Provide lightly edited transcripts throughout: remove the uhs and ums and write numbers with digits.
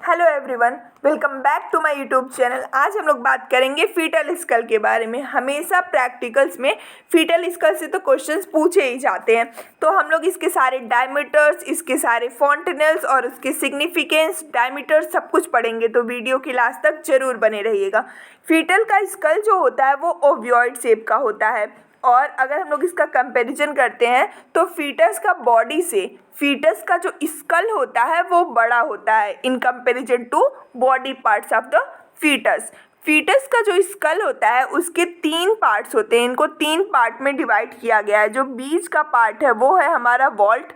Hello everyone, welcome back to my YouTube channel. आज हम लोग बात करेंगे फीटल स्कल के बारे में। हमेशा प्रैक्टिकल्स में फीटल स्कल से तो क्वेश्चंस पूछे ही जाते हैं, तो हम लोग इसके सारे डायमीटर्स, इसके सारे फॉन्टेनल्स और उसके सिग्निफिकेंस, डायमीटर्स सब कुछ पढ़ेंगे, तो वीडियो के लास्ट तक जरूर बने रहिएगा। फीटल का स्कल जो होता है वो ओवॉइड शेप का होता है, और अगर हम लोग इसका कंपैरिजन करते हैं तो फीटस का बॉडी से फीटस का जो स्कल होता है वो बड़ा होता है in comparison to body parts of the fetus. Fetus का जो स्कल होता है उसके 3 पार्ट्स होते हैं, इनको 3 पार्ट में डिवाइड किया गया है। जो बीच का पार्ट है वो है हमारा वॉल्ट,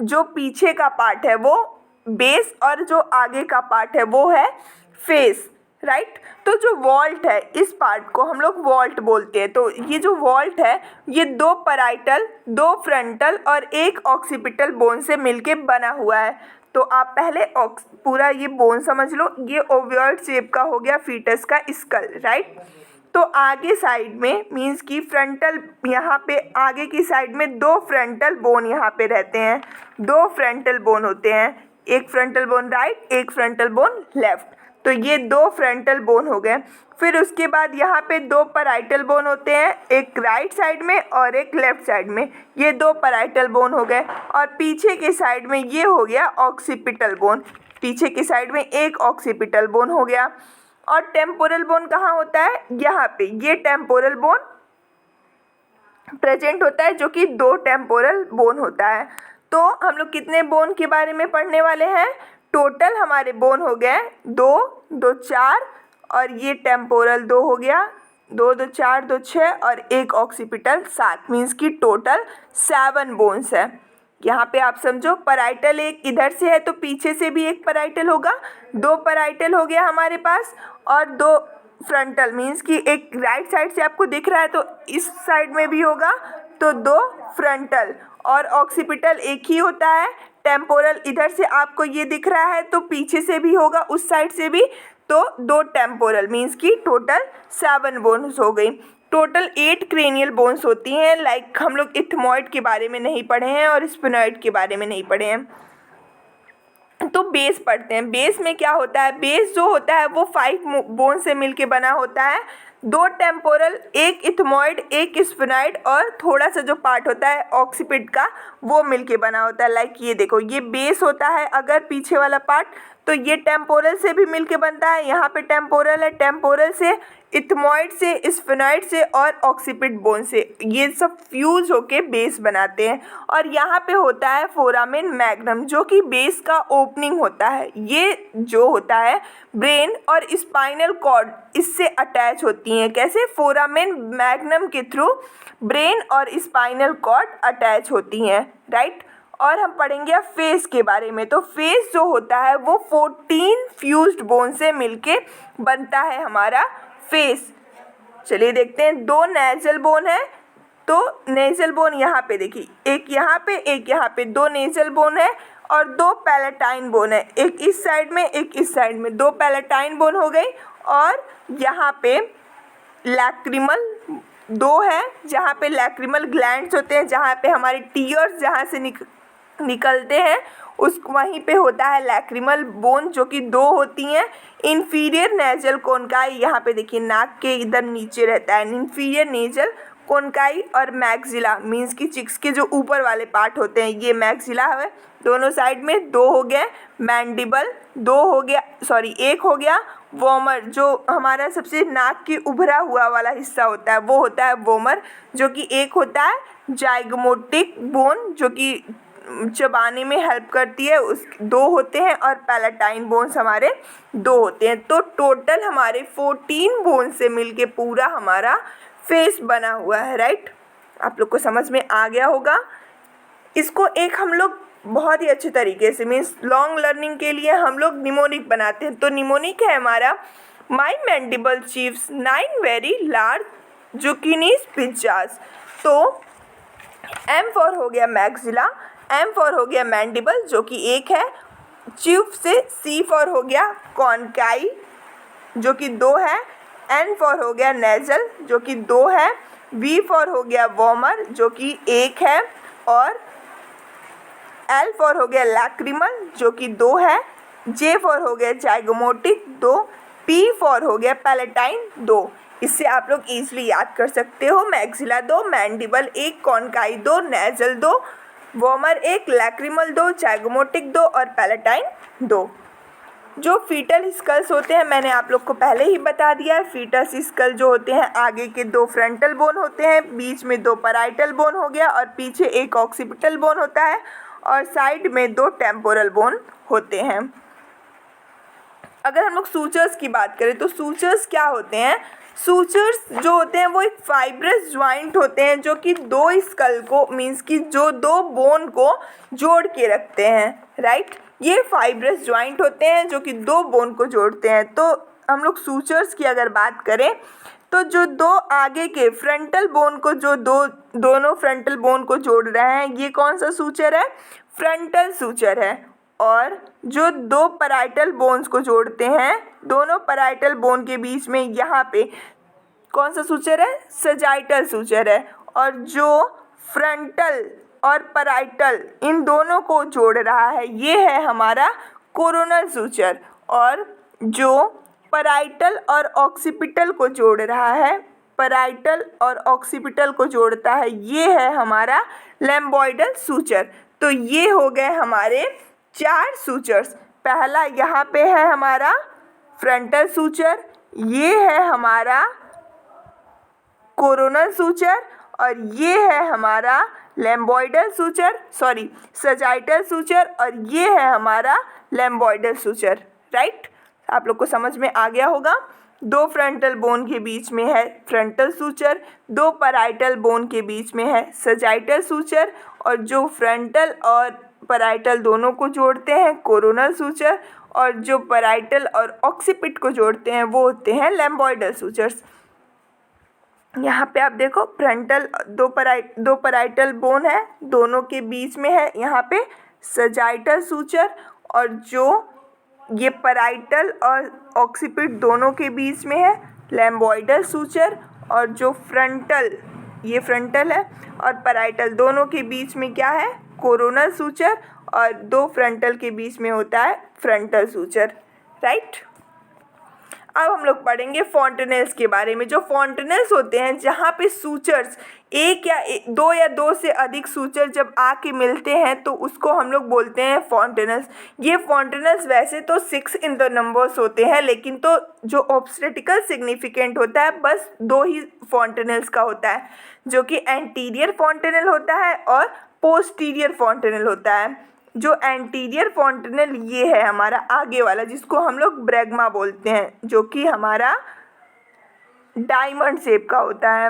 जो पीछे का पार्ट है वो बेस, और जो आगे का पार्ट है वो है फेस, राइट। तो जो वॉल्ट है इस पार्ट को हम लोग वॉल्ट बोलते हैं। तो ये जो वॉल्ट है ये 2 पैराइटल, 2 फ्रंटल और 1 ऑक्सीपिटल बोन से मिलके बना हुआ है। तो आप पहले पूरा ये बोन समझ लो, ये ओवॉइड शेप का हो गया फीटस का स्कल, राइट। तो आगे साइड में मीन्स कि फ्रंटल, यहाँ पे आगे की साइड में 2 फ्रंटल बोन यहाँ पे रहते हैं, 2 फ्रंटल बोन होते हैं, एक फ्रंटल बोन राइट, एक फ्रंटल बोन लेफ्ट। तो ये 2 फ्रंटल बोन हो गए। फिर उसके बाद यहाँ पे 2 पैराइटल बोन होते हैं, एक राइट साइड में और एक लेफ्ट साइड में, ये 2 पैराइटल बोन हो गए। और पीछे के साइड में ये हो गया ऑक्सीपिटल बोन, पीछे की साइड में एक ऑक्सीपिटल बोन हो गया। और टेम्पोरल बोन कहाँ होता है? यहाँ पे ये टेम्पोरल बोन प्रेजेंट होता है, जो कि 2 टेम्पोरल बोन होता है। तो हम लोग कितने बोन के बारे में पढ़ने वाले हैं? टोटल हमारे बोन हो गए 2, 2 4, और ये टेम्पोरल 2 हो गया, 2 2 4 2 6, और एक ऑक्सीपिटल 7, मीन्स की टोटल 7 बोन्स है। यहाँ पे आप समझो, पैराइटल एक इधर से है तो पीछे से भी एक पैराइटल होगा, 2 पैराइटल हो गया हमारे पास, और 2 फ्रंटल, मीन्स कि एक राइट साइड से आपको दिख रहा है तो इस साइड में भी होगा, तो 2 फ्रंटल। और ऑक्सीपिटल एक ही होता है, टेम्पोरल इधर से आपको ये दिख रहा है तो पीछे से भी होगा, उस साइड से भी, तो 2 टेम्पोरल, मीन्स की टोटल 7 बोन्स हो गई। टोटल 8 क्रेनियल बोन्स होती हैं। लाइक हम लोग इथमॉइड के बारे में नहीं पढ़े हैं और स्फिनॉइड के बारे में नहीं पढ़े हैं, तो बेस पढ़ते हैं। बेस में क्या होता है? बेस जो होता है वो 5 बोन से मिलके बना होता है, 2 टेम्पोरल, एक इथमॉइड, एक स्फिनॉइड, और थोड़ा सा जो पार्ट होता है ऑक्सीपिट का वो मिलके बना होता है। लाइक ये देखो, ये बेस होता है अगर पीछे वाला पार्ट, तो ये टेम्पोरल से भी मिलके बनता है। यहाँ पे टेम्पोरल है, टेम्पोरल से, इथमॉइड से, स्फिनॉइड से और ऑक्सीपिट बोन से, ये सब फ्यूज होके बेस बनाते हैं। और यहाँ पे होता है फोरामेन मैग्नम, जो कि बेस का ओपनिंग होता है। ये जो होता है ब्रेन और स्पाइनल कॉर्ड इससे अटैच होती हैं। कैसे? फोरामेन मैग्नम के थ्रू ब्रेन और स्पाइनल कॉर्ड अटैच होती हैं, राइट। और हम पढ़ेंगे अब फेस के बारे में। तो फेस जो होता है वो 14 फ्यूज्ड बोन से मिलके बनता है हमारा फेस। चलिए देखते हैं। 2 नेजल बोन है, तो नेजल बोन यहाँ पे देखिए, एक यहाँ पे, एक यहाँ पे, 2 नेजल बोन है, और 2 पैलेटाइन बोन है, एक इस साइड में, एक इस साइड में, 2 पैलेटाइन बोन हो गई। और यहाँ पे लैक्रिमल 2 है, जहाँ पे लैक्रिमल ग्लैंड्स होते हैं, जहाँ पे हमारे टीयर्स जहाँ से निकलते हैं उस वहीं पे होता है लैक्रिमल बोन, जो कि 2 होती हैं। इन्फीरियर नेजल कोनकाई, यहाँ पे देखिए नाक के इधर नीचे रहता है इन्फीरियर नेजल कोनकाई, और मैक्सिला, मीन्स कि चिक्स के जो ऊपर वाले पार्ट होते हैं ये मैक्सिला है। दोनों साइड में 2 हो गए। मैंडिबल 2 हो गया, सॉरी 1 हो गया। वोमर, जो हमारा सबसे नाक के उभरा हुआ वाला हिस्सा होता है वो होता है वोमर, जो कि 1 होता है। जाइगोमोटिक बोन, जो कि चबाने में हेल्प करती है, उस 2 होते हैं। और पैलेटाइन बोन्स हमारे 2 होते हैं। तो टोटल हमारे 14 बोन से मिलके पूरा हमारा फेस बना हुआ है, राइट। आप लोग को समझ में आ गया होगा। इसको एक हम लोग बहुत ही अच्छे तरीके से, मीन्स लॉन्ग लर्निंग के लिए हम लोग निमोनिक बनाते हैं। तो निमोनिक है हमारा, माई मैंडिबल चीव्स 9 वेरी लार्ज जुकिनीज पिज्जाज। तो M फॉर हो गया मैक्सिला, M फॉर हो गया मैंडिबल, जो कि 1 है। च्यूब से C फॉर हो गया कॉनकाई, जो कि 2 है। N फॉर हो गया नेजल, जो कि 2 है। V फॉर हो गया वॉमर, जो कि 1 है। और L फॉर हो गया लैक्रिमल, जो कि 2 है। J फॉर हो गया जाइगोमोटिक 2, P फॉर हो गया पैलेटाइन 2। इससे आप लोग ईजिली याद कर सकते हो। मैक्सिला 2, मैंडिबल 1, कॉन्काई 2, नेजल 2, वॉमर 1, लैक्रिमल 2, जाइगोमोटिक 2 और पैलेटाइन 2। जो फीटल स्कल्स होते हैं मैंने आप लोग को पहले ही बता दिया है। फीटस स्कल जो होते हैं आगे के 2 फ्रंटल बोन होते हैं, बीच में 2 पैराइटल बोन हो गया और पीछे 1 ऑक्सीपिटल बोन होता है और साइड में 2 टेम्पोरल बोन होते हैं। अगर हम लोग सूचर्स की बात करें तो सूचर्स क्या होते हैं? सूचर्स जो होते हैं वो एक फाइब्रस ज्वाइंट होते हैं जो कि 2 स्कल को मीन्स कि जो 2 बोन को जोड़ के रखते हैं, राइट। ये फाइब्रस ज्वाइंट होते हैं जो कि 2 बोन को जोड़ते हैं। तो हम लोग सूचर्स की अगर बात करें तो जो 2 आगे के फ्रंटल बोन को जो दोनों फ्रंटल बोन को जोड़ रहे हैं ये कौन सा सूचर है? फ्रंटल सूचर है। और जो 2 पैराइटल बोन्स को जोड़ते हैं, दोनों पैराइटल बोन के बीच में यहाँ पे कौन सा सूचर है? सजाइटल सूचर है। और जो फ्रंटल और पैराइटल इन दोनों को जोड़ रहा है ये है हमारा कोरोनल सूचर। और जो पैराइटल और ऑक्सीपिटल को जोड़ रहा है, पैराइटल और ऑक्सीपिटल को जोड़ता है, ये है हमारा लैम्बॉइडल सूचर। तो ये हो गए हमारे 4 सूचर्स। पहला यहाँ पे है हमारा फ्रंटल सूचर, ये है हमारा कोरोनल सूचर और ये है हमारा लैम्बॉइडल सूचर, सजाइटल सूचर और ये है हमारा लैम्बॉइडल सूचर, राइट। आप लोग को समझ में आ गया होगा। 2 फ्रंटल बोन के बीच में है फ्रंटल सूचर, 2 पैराइटल बोन के बीच में है सजाइटल सूचर और जो फ्रंटल और पैराइटल दोनों को जोड़ते हैं कोरोनल सूचर और जो पैराइटल और ऑक्सीपिट को जोड़ते हैं वो होते हैं लैम्बॉइडल सूचर्स। यहाँ पे आप देखो फ्रंटल 2 पैराइटल बोन है, दोनों के बीच में है यहाँ पे सजाइटल सूचर और जो ये पैराइटल और ऑक्सीपिट दोनों के बीच में है लैम्बॉइडल सूचर और जो ये फ्रंटल है और पैराइटल दोनों के बीच में क्या है? कोरोनल सूचर और 2 फ्रंटल के बीच में होता है फ्रंटल सूचर, राइट। अब हम लोग पढ़ेंगे फॉन्टेनेल्स के बारे में। जो फॉन्टेनेल्स होते हैं जहाँ पे सूचर्स 1 या 2 या 2 से अधिक सूचर जब आके मिलते हैं तो उसको हम लोग बोलते हैं फॉन्टेनेल्स। ये फॉन्टेनेल्स वैसे तो 6 इन द नंबर्स होते हैं लेकिन तो जो ऑब्स्टेटिकल सिग्निफिकेंट होता है बस 2 ही फॉन्टेनेल्स का होता है, जो कि एंटीरियर फॉन्टेनेल होता है और पोस्टीरियर फॉन्टेनेल होता है। जो एंटीरियर फॉन्टेनेल ये है हमारा आगे वाला जिसको हम लोग ब्रैग्मा बोलते हैं, जो कि हमारा डायमंड शेप का होता है।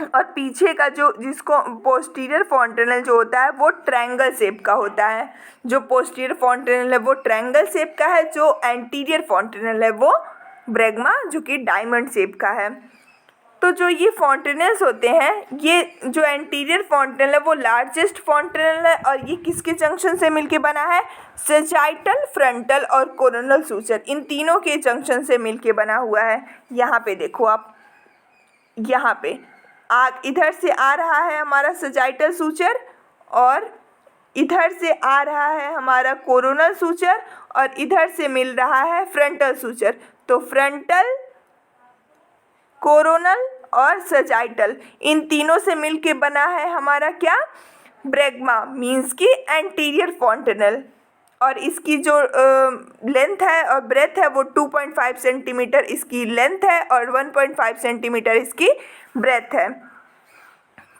और पीछे का जिसको पोस्टीरियर फॉन्टेनेल जो होता है वो ट्रायंगल शेप का होता है। जो पोस्टीरियर फॉन्टेनेल है वो ट्रायंगल शेप का है, जो एंटीरियर फॉन्टेनेल है वो ब्रैग्मा जो कि डायमंड शेप का है। तो जो ये फॉन्टेनेल्स होते हैं, ये जो एंटीरियर फॉन्टेनेल है वो लार्जेस्ट फॉन्टेनेल है और ये किसके जंक्शन से मिलके बना है? सजाइटल, फ्रंटल और कोरोनल सूचर, इन तीनों के जंक्शन से मिलके बना हुआ है। यहाँ पे देखो आप, यहाँ पे इधर से आ रहा है हमारा सजाइटल सूचर और इधर से आ रहा है हमारा कोरोनल सूचर और इधर से मिल रहा है फ्रंटल सूचर। तो फ्रंटल, कोरोनल और सजाइटल इन तीनों से मिलके बना है हमारा क्या? ब्रैग्मा, मीन्स की एंटीरियर फॉन्टेनेल। और इसकी जो लेंथ है और ब्रेथ है वो 2.5 सेंटीमीटर इसकी लेंथ है और 1.5 सेंटीमीटर इसकी ब्रेथ है।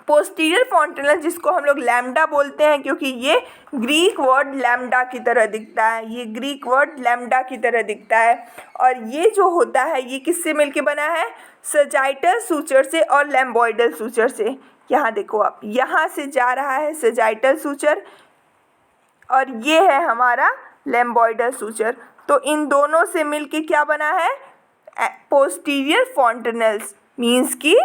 पोस्टीरियर फॉन्टेनेल जिसको हम लोग लैम्डा बोलते हैं क्योंकि ये ग्रीक वर्ड लैम्डा की तरह दिखता है, ये ग्रीक वर्ड लैम्डा की तरह दिखता है। और ये जो होता है ये किससे मिलके बना है? सजाइटल सूचर से और लैम्बॉइडल सूचर से। यहाँ देखो आप, यहाँ से जा रहा है सजाइटल सूचर और ये है हमारा लैम्बॉइडल सूचर। तो इन दोनों से मिलके क्या बना है? पोस्टीरियर फॉन्टेनेल्स, मीन्स की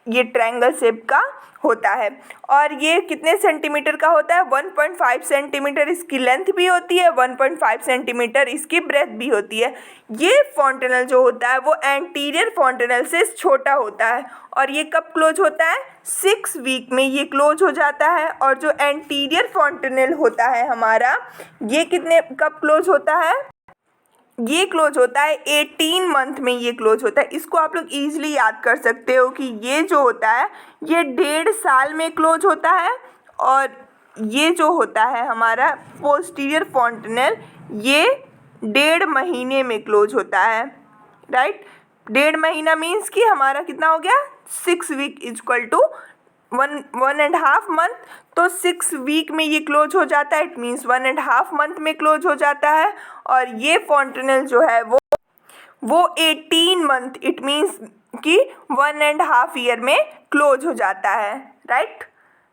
ये ट्रायंगल शेप का होता है। और ये कितने सेंटीमीटर का होता है? 1.5 सेंटीमीटर इसकी लेंथ भी होती है, 1.5 सेंटीमीटर इसकी ब्रेथ भी होती है। ये फॉन्टेनल जो होता है वो एंटीरियर फॉन्टेनल से छोटा होता है और ये कब क्लोज होता है? 6 वीक में ये क्लोज हो जाता है। और जो एंटीरियर फॉन्टेनल होता है हमारा, ये कब क्लोज होता है? ये क्लोज होता है 18 मंथ में ये क्लोज होता है। इसको आप लोग ईजिली याद कर सकते हो कि ये जो होता है ये 1.5 साल में क्लोज होता है और ये जो होता है हमारा पोस्टीरियर फॉन्टेनल ये 1.5 महीने में क्लोज होता है, राइट। 1.5 महीना मीन्स कि हमारा कितना हो गया? 6 वीक इक्वल टू 1.5 मंथ। तो 6 वीक में ये क्लोज हो जाता है, इट मीन्स 1.5 मंथ में क्लोज हो जाता है। और ये फॉन्टेनल जो है वो 18 मंथ, इट मीन्स कि 1.5 ईयर में क्लोज हो जाता है, राइट।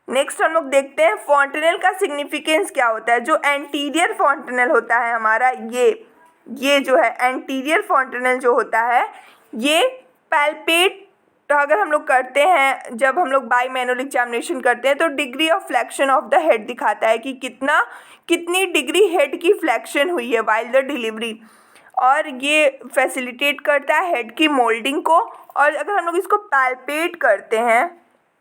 नेक्स्ट हम लोग देखते हैं फॉन्टेनल का सिग्निफिकेंस क्या होता है। जो एंटीरियर फॉन्टेनल होता है हमारा, ये जो है एंटीरियर फॉन्टेनल जो होता है ये पैल्पेट अगर हम लोग करते हैं, जब हम लोग बाईमैनुअल एग्जामिनेशन करते हैं तो degree of flexion of the head दिखाता है कि कितनी डिग्री हेड की फ्लेक्शन हुई है वाइल द डिलीवरी। और ये फैसिलिटेट करता है हेड की मोल्डिंग को। और अगर हम लोग इसको पैल्पेट करते हैं,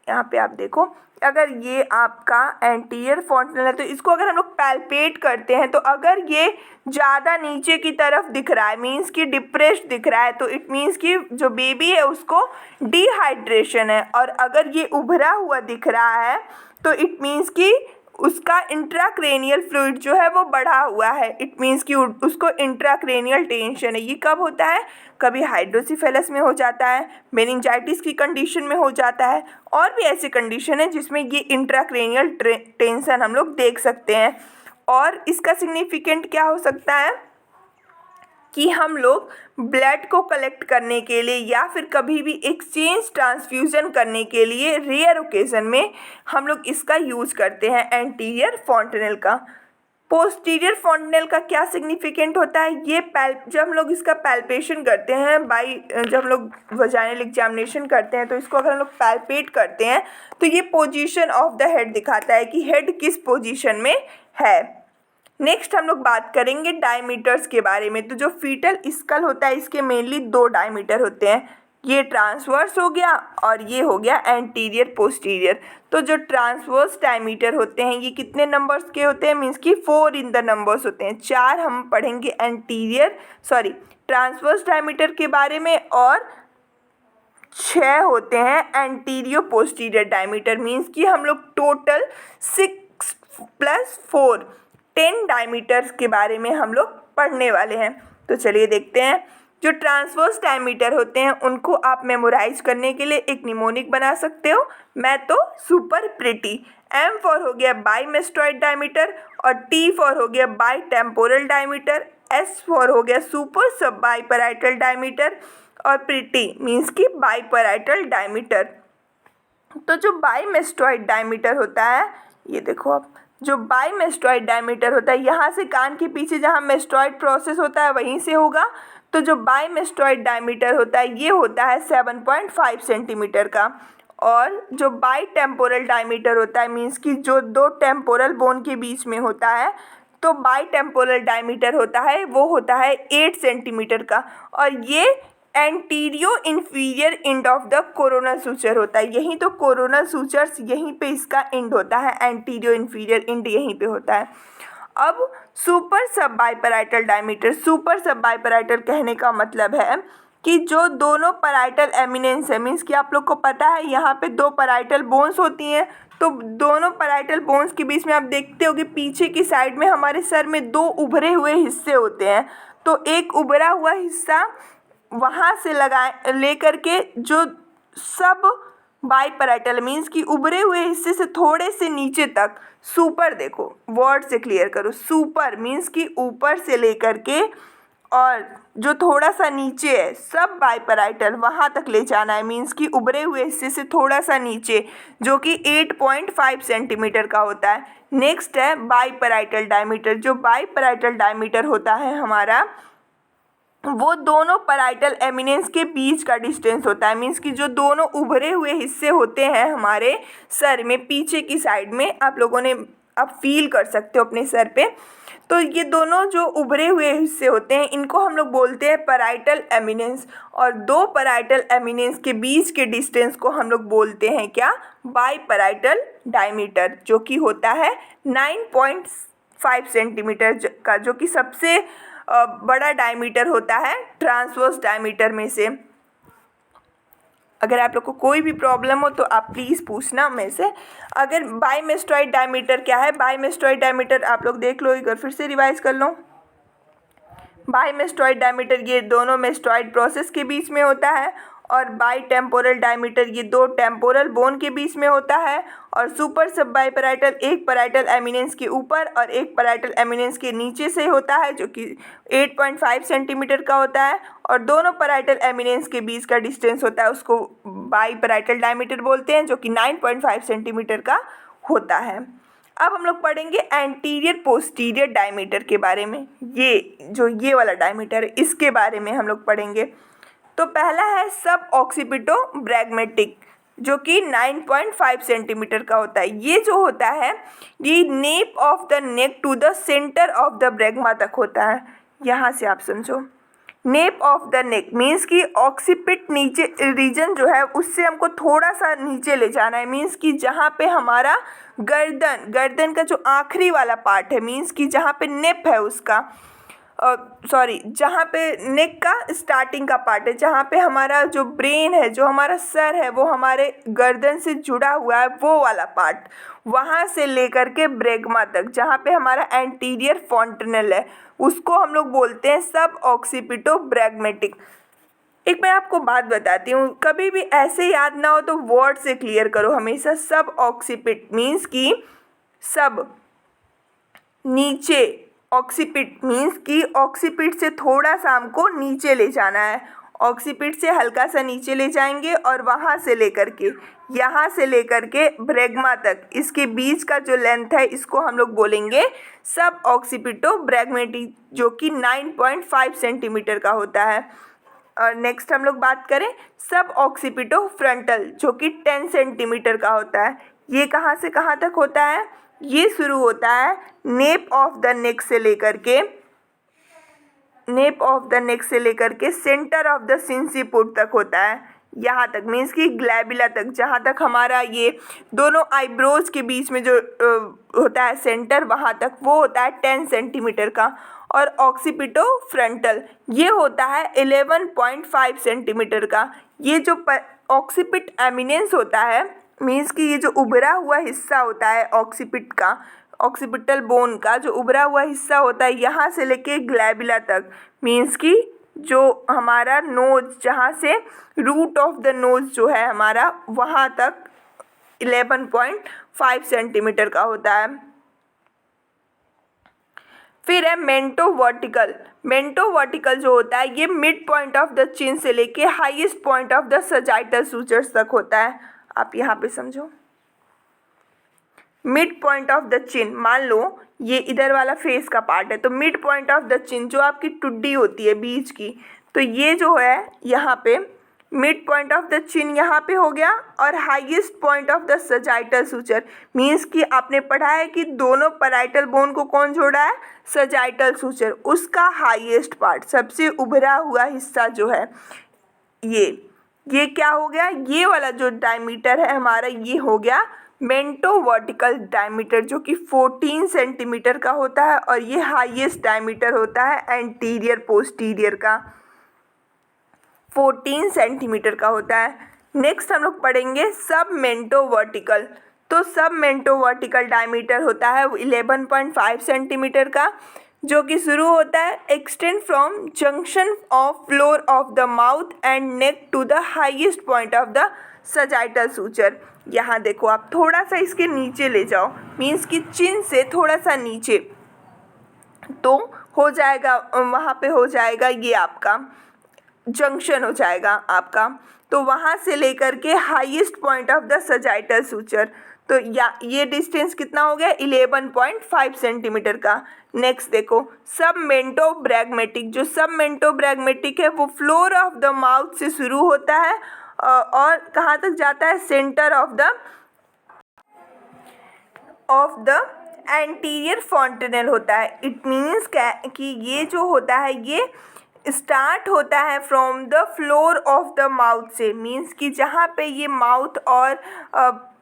यहाँ पे आप देखो, अगर ये आपका एंटीरियर फॉन्टेनल है तो इसको अगर हम लोग पैल्पेट करते हैं तो अगर ये ज़्यादा नीचे की तरफ दिख रहा है, मीन्स कि डिप्रेस्ड दिख रहा है, तो इट मीन्स कि जो बेबी है उसको डिहाइड्रेशन है। और अगर ये उभरा हुआ दिख रहा है तो इट मीन्स कि उसका इंट्राक्रेनियल फ्लूइड जो है वो बढ़ा हुआ है, इट मीन्स कि उसको इंट्राक्रेनियल टेंशन है। ये कब होता है? कभी हाइड्रोसिफेलस में हो जाता है, मेनिंजाइटिस की कंडीशन में हो जाता है, और भी ऐसी कंडीशन है जिसमें ये इंट्राक्रेनियल टेंशन हम लोग देख सकते हैं। और इसका सिग्निफिकेंट क्या हो सकता है कि हम लोग ब्लड को कलेक्ट करने के लिए या फिर कभी भी एक्सचेंज ट्रांसफ्यूज़न करने के लिए रेयर ओकेज़न में हम लोग इसका यूज़ करते हैं एंटीरियर फॉन्टेनल का। पोस्टीरियर फॉन्टेनल का क्या सिग्निफिकेंट होता है? ये जब हम लोग इसका पैल्पेशन करते हैं जब हम लोग वजाइनल एग्जामिनेशन करते हैं तो इसको अगर हम लोग पैल्पेट करते हैं तो ये पोजीशन ऑफ द हेड दिखाता है कि हेड किस पोजीशन में है। नेक्स्ट हम लोग बात करेंगे डायमीटर्स के बारे में। तो जो फीटल स्कल होता है इसके मेनली 2 डायमीटर होते हैं, ये ट्रांसवर्स हो गया और ये हो गया एंटीरियर पोस्टीरियर। तो जो ट्रांसवर्स डायमीटर होते हैं ये कितने नंबर्स के होते हैं? मीन्स कि 4 इन द नंबर्स होते हैं। 4 हम पढ़ेंगे ट्रांसवर्स डायमीटर के बारे में और 6 होते हैं एंटीरियो पोस्टीरियर डायमीटर। मीन्स कि हम लोग टोटल 6 + 4 10 डायमीटर्स के बारे में हम लोग पढ़ने वाले हैं। तो चलिए देखते हैं। जो ट्रांसवर्स डायमीटर होते हैं उनको आप मेमोराइज करने के लिए एक निमोनिक बना सकते हो, मैं तो सुपर प्रिटी। M फॉर हो गया बाईमेस्टॉइड डायमीटर और T फॉर हो गया by temporal diameter, S for हो गया सुपर सब बाईपैराइटल डायमीटर और प्रिटी मीन्स कि बाईपैराइटल डायमीटर। तो जो बाईमेस्टॉइड डायमीटर होता है, ये देखो आप, जो बाईमेस्टॉइड डायमीटर होता है यहाँ से कान के पीछे जहाँ मेस्टॉइड प्रोसेस होता है वहीं से होगा। तो जो बाईमेस्टॉइड डायमीटर होता है ये होता है 7.5 सेंटीमीटर का। और जो बाई टेम्पोरल डायमीटर होता है मीन्स कि जो 2 टेम्पोरल बोन के बीच में होता है, तो बाई टेम्पोरल डायमीटर होता है वो होता है 8 सेंटीमीटर का। और ये anterior inferior end of the coronal suture होता है। यहीं तो कोरोनल सूचर्स यहीं पे इसका एंड होता है, एंटीरियो इन्फीरियर एंड यहीं पे होता है। अब सुपर सब बाईपैराइटल डायमीटर, सुपर सब बाईपैराइटल कहने का मतलब है कि जो दोनों पैराइटल एमिनेंस है, मीन्स कि आप लोग को पता है यहाँ पे 2 पैराइटल बोन्स होती हैं, तो दोनों पैराइटल बोन्स के बीच में आप देखते हो कि पीछे की साइड में हमारे सर में 2 उभरे हुए हिस्से होते हैं। तो एक उभरा हुआ हिस्सा वहाँ से लेकर के जो सब बाईपैराइटल मीन्स कि उभरे हुए हिस्से से थोड़े से नीचे तक, सुपर देखो वर्ड से क्लियर करो, सुपर मीन्स कि ऊपर से लेकर के और जो थोड़ा सा नीचे है सब बाईपैराइटल वहाँ तक ले जाना है। मीन्स कि उभरे हुए हिस्से से थोड़ा सा नीचे जो कि 8.5 सेंटीमीटर का होता है। नेक्स्ट है बाईपैराइटल डायमीटर। जो बाईपैराइटल डायमीटर होता है हमारा वो दोनों पैराइटल एमिनेंस के बीच का डिस्टेंस होता है। मीन्स कि जो दोनों उभरे हुए हिस्से होते हैं हमारे सर में पीछे की साइड में, आप लोगों ने आप फील कर सकते हो अपने सर पे, तो ये दोनों जो उभरे हुए हिस्से होते हैं इनको हम लोग बोलते हैं पैराइटल एमिनेंस। और दो पैराइटल एमिनेंस के बीच के डिस्टेंस को हम लोग बोलते हैं क्या, बाई पैराइटल डायमीटर, जो कि होता है 9.5 सेंटीमीटर का, जो कि सबसे बड़ा डायमीटर होता है ट्रांसवर्स डायमीटर में से। अगर आप लोग को कोई भी प्रॉब्लम हो तो आप प्लीज़ पूछना में से। अगर बाईमेस्टॉइड डायमीटर क्या है, बाईमेस्टॉइड डायमीटर आप लोग देख लो, एक बार फिर से रिवाइज कर लो। बाईमेस्टॉइड डायमीटर ये दोनों मेस्टॉइड प्रोसेस के बीच में होता है, और बाई टेम्पोरल डायमीटर ये दो टेम्पोरल बोन के बीच में होता है, और सुपर सब बाई पैराइटल एक पैराइटल एमिनेंस के ऊपर और एक पैराइटल एमिनेंस के नीचे से होता है, जो कि 8.5 सेंटीमीटर का होता है। और दोनों पैराइटल एमिनेंस के बीच का डिस्टेंस होता है उसको बाई पैराइटल डायमीटर बोलते हैं, जो कि 9.5 सेंटीमीटर का होता है। अब हम लोग पढ़ेंगे एंटीरियर पोस्टीरियर डायमीटर के बारे में। ये वाला डायमीटर है, इसके बारे में हम लोग पढ़ेंगे। तो पहला है सब ऑक्सीपिटो ब्रैगमेटिक, जो कि 9.5 सेंटीमीटर का होता है। ये जो होता है ये nape of the neck to the centre of the bregma तक होता है। यहाँ से आप समझो, nape of the neck means कि ऑक्सीपिट नीचे रीजन जो है उससे हमको थोड़ा सा नीचे ले जाना है। मीन्स कि जहाँ पे हमारा गर्दन का जो आखिरी वाला पार्ट है, मीन्स कि जहाँ पे नेप है उसका, जहाँ पे नेक का स्टार्टिंग का पार्ट है, जहाँ पे हमारा जो ब्रेन है, जो हमारा सर है, वो हमारे गर्दन से जुड़ा हुआ है, वो वाला पार्ट, वहाँ से लेकर के ब्रैगमा तक जहाँ पे हमारा एंटीरियर फॉन्टेनल है, उसको हम लोग बोलते हैं सब ऑक्सीपिटो ब्रैगमेटिक। एक मैं आपको बात बताती हूँ, कभी भी ऐसे याद ना हो तो वर्ड से क्लियर करो हमेशा। सब ऑक्सीपिट मीन्स कि सब नीचे, ऑक्सीपिट मीन्स कि ऑक्सीपिट से थोड़ा सा हमको नीचे ले जाना है, ऑक्सीपिट से हल्का सा नीचे ले जाएंगे और वहाँ से लेकर के यहाँ से लेकर के ब्रैगमा तक, इसके बीच का जो लेंथ है इसको हम लोग बोलेंगे सब ऑक्सीपिटो ब्रैगमेटिक, जो कि 9.5 सेंटीमीटर का होता है। और नेक्स्ट हम लोग बात करें सब ऑक्सीपिटो फ्रंटल, जो कि 10 सेंटीमीटर का होता है। ये कहाँ से कहाँ तक होता है, ये शुरू होता है नेप ऑफ द नेक से लेकर के सेंटर ऑफ द सिंसिपुट तक होता है, यहाँ तक मीन्स कि ग्लैबिला तक, जहाँ तक हमारा ये दोनों आईब्रोज के बीच में जो होता है सेंटर, वहाँ तक वो होता है 10 सेंटीमीटर का। और ऑक्सीपिटो फ्रंटल ये होता है 11.5 सेंटीमीटर का। ये जो ऑक्सीपिट एमिनेंस होता है, मीन्स कि ये जो उभरा हुआ हिस्सा होता है ऑक्सीपिट का, ऑक्सीपिटल बोन का जो उभरा हुआ हिस्सा होता है, यहाँ से लेके ग्लैबिला तक, मीन्स कि जो हमारा नोज, जहाँ से रूट ऑफ द नोज जो है हमारा, वहाँ तक 11.5 सेंटीमीटर का होता है। फिर है मेंटो वर्टिकल जो होता है ये mid point of the chin से लेके highest point of the sagittal sutures तक होता है। आप यहाँ पे समझो, mid point of the chin, मान लो ये इधर वाला फेस का पार्ट है, तो mid point of the chin जो आपकी टुड्डी होती है बीच की, तो ये जो है यहाँ पे mid point of the chin यहाँ पे हो गया, और highest point of the sagittal suture, means कि आपने पढ़ा है कि दोनों पैराइटल बोन को कौन जोड़ा है, सजाइटल सूचर, उसका हाईएस्ट पार्ट, सबसे उभरा हुआ हिस्सा जो है ये क्या हो गया, ये वाला जो डायमीटर है हमारा, ये हो गया मेंटो वर्टिकल डायमीटर, जो कि 14 सेंटीमीटर का होता है, और ये हाईएस्ट डायमीटर होता है एंटीरियर पोस्टीरियर का, 14 सेंटीमीटर का होता है। नेक्स्ट हम लोग पढ़ेंगे सब मेंटो वर्टिकल। तो सब मेंटो वर्टिकल डायमीटर होता है 11.5 सेंटीमीटर का, जो कि शुरू होता है extend from junction of floor of the mouth and neck to the highest point of the sagittal suture. यहाँ देखो, आप थोड़ा सा इसके नीचे ले जाओ, मीन्स कि चिन से थोड़ा सा नीचे, तो हो जाएगा, वहाँ पे हो जाएगा ये आपका जंक्शन हो जाएगा आपका, तो वहाँ से लेकर के highest point of the sagittal suture, तो या ये डिस्टेंस कितना हो गया 11.5 सेंटीमीटर का। नेक्स्ट देखो सबमेंटोब्रैगमेटिक। जो सबमेंटोब्रैगमेटिक है वो फ्लोर ऑफ द माउथ से शुरू होता है और कहाँ तक जाता है, centre of the anterior fontanelle होता है। इट मीन्स कि ये जो होता है ये स्टार्ट होता है from the floor of the mouth से। मीन्स कि जहाँ पे ये माउथ और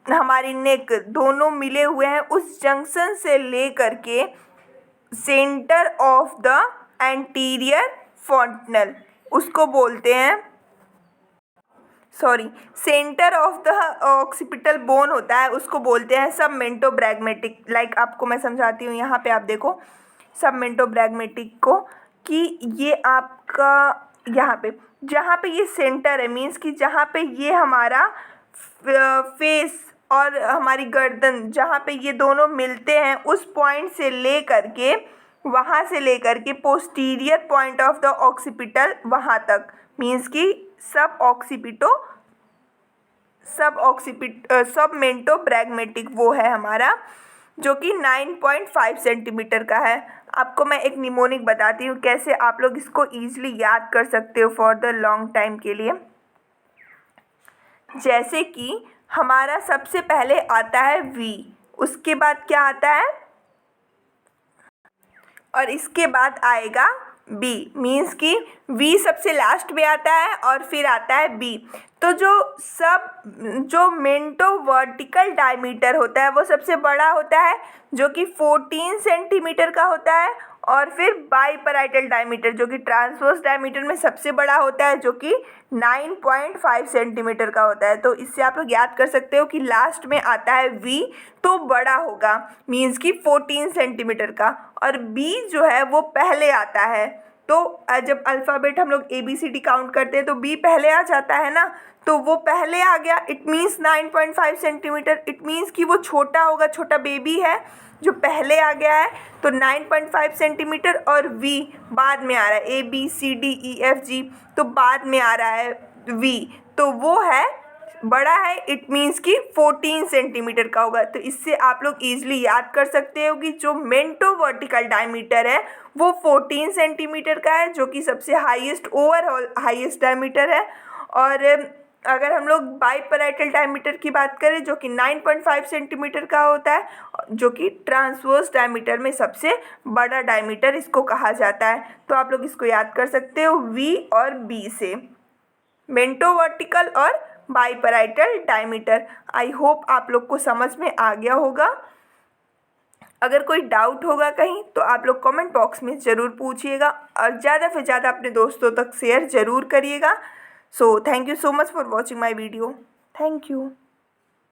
हमारी नेक दोनों मिले हुए हैं उस जंक्शन से ले करके centre of the anterior fontanelle उसको बोलते हैं, centre of the occipital bone होता है उसको बोलते हैं सबमेंटोब्रैगमेटिक। लाइक आपको मैं समझाती हूँ, यहाँ पे आप देखो सबमेंटोब्रैगमेटिक को कि ये आपका यहाँ पे जहाँ पे ये सेंटर है, मीन्स कि जहाँ पे ये हमारा फेस और हमारी गर्दन जहाँ पे ये दोनों मिलते हैं उस पॉइंट से ले करके वहाँ से ले करके posterior point of the occipital वहाँ तक, मीन्स कि सबमेंटोब्रैगमेटिक वो है हमारा जो कि 9.5 सेंटीमीटर का है। आपको मैं एक निमोनिक बताती हूँ कैसे आप लोग इसको ईजिली याद कर सकते हो फॉर द लॉन्ग टाइम के लिए। जैसे कि हमारा सबसे पहले आता है वी, उसके बाद क्या आता है और इसके बाद आएगा बी, मीन्स कि वी सबसे लास्ट में आता है और फिर आता है बी। तो जो मेंटो वर्टिकल डायमीटर होता है वो सबसे बड़ा होता है जो कि 14 सेंटीमीटर का होता है और फिर बाईपैराइटल डायमीटर जो कि ट्रांसवर्स डायमीटर में सबसे बड़ा होता है जो कि 9.5 सेंटीमीटर का होता है। तो इससे आप लोग याद कर सकते हो कि लास्ट में आता है वी तो बड़ा होगा, मीन्स कि 14 सेंटीमीटर का, और बी जो है वो पहले आता है। तो जब अल्फ़ाबेट हम लोग ABCD काउंट करते हैं तो बी पहले आ जाता है ना, तो वो पहले आ गया, it means 9.5 centimetre. It means कि वो छोटा होगा, छोटा बेबी है जो पहले आ गया है तो 9.5 सेंटीमीटर, और वी बाद में आ रहा है, ABCDEFG तो बाद में आ रहा है वी, तो वो है बड़ा है, इट मीन्स कि 14 सेंटीमीटर का होगा। तो इससे आप लोग ईजिली याद कर सकते हो कि जो मेंटो वर्टिकल डायमीटर है वो 14 सेंटीमीटर का है जो कि सबसे ओवरऑल हाईएस्ट डायमीटर है। और अगर हम लोग बाईपैराइटल डायमीटर की बात करें जो कि 9.5 सेंटीमीटर का होता है जो कि ट्रांसवर्स डायमीटर में सबसे बड़ा डायमीटर इसको कहा जाता है। तो आप लोग इसको याद कर सकते हो वी और बी से, मेंटो वर्टिकल और बाईपैराइटल डायमीटर। आई होप आप लोग को समझ में आ गया होगा। अगर कोई डाउट होगा कहीं तो आप लोग कमेंट बॉक्स में ज़रूर पूछिएगा और ज़्यादा से ज़्यादा अपने दोस्तों तक शेयर ज़रूर करिएगा। So thank you so much for watching my video. Thank you.